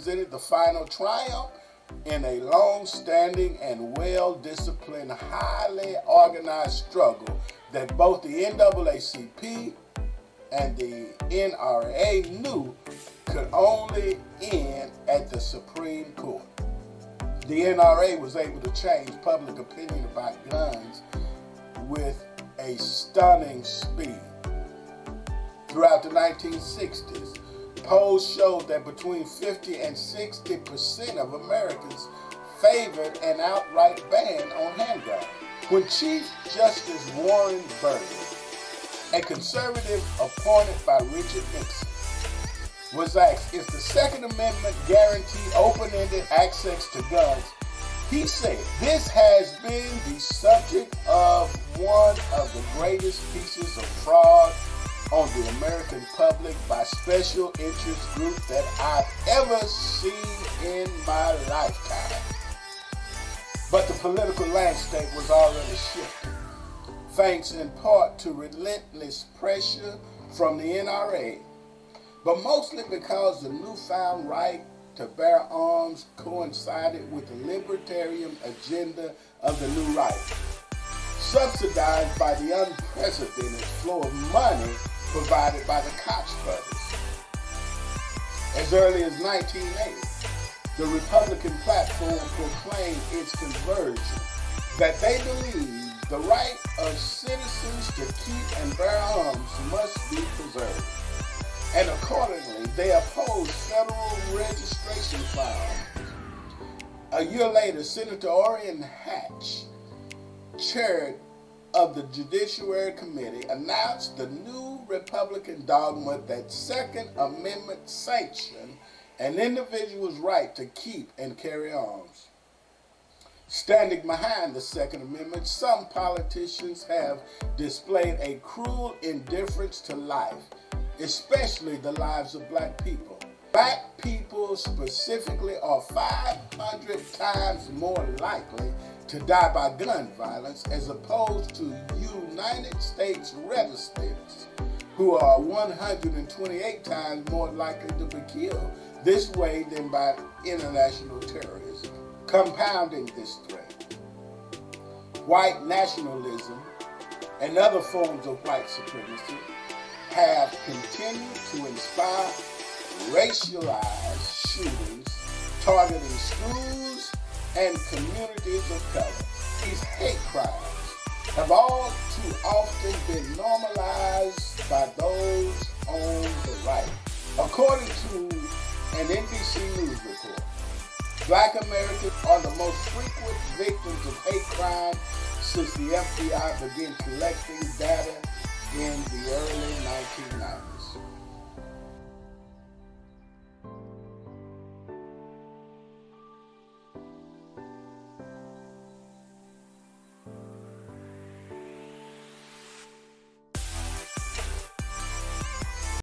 represented the final triumph in a long-standing and well-disciplined, highly organized struggle that both the NAACP and the NRA knew could only end at the Supreme Court. The NRA was able to change public opinion about guns with a stunning speed. Throughout the 1960s, polls showed that between 50 and 60% of Americans favored an outright ban on handguns. When Chief Justice Warren Burger, a conservative appointed by Richard Nixon, was asked if the Second Amendment guaranteed open-ended access to guns, he said, "This has been the subject of one of the greatest pieces of fraud on the American public by special interest groups that I've ever seen in my lifetime." But the political landscape was already shifting, thanks in part to relentless pressure from the NRA, but mostly because the newfound right to bear arms coincided with the libertarian agenda of the new right, subsidized by the unprecedented flow of money provided by the Koch brothers. As early as 1980, the Republican platform proclaimed its conversion, that they believed the right of citizens to keep and bear arms must be preserved. And accordingly, they opposed federal registration firearms. A year later, Senator Orrin Hatch, chair of the Judiciary Committee, announced the new Republican dogma that Second Amendment sanctioned an individual's right to keep and carry arms. Standing behind the Second Amendment, some politicians have displayed a cruel indifference to life, especially the lives of black people. Black people specifically are 500 times more likely to die by gun violence as opposed to United States residents who are 128 times more likely to be killed this way than by international terrorism. Compounding this threat, white nationalism and other forms of white supremacy have continued to inspire racialized shootings targeting schools and communities of color. These hate crimes have all too often been normalized by those on the right. According to an NBC News report, Black Americans are the most frequent victims of hate crime since the FBI began collecting data in the early 1990s.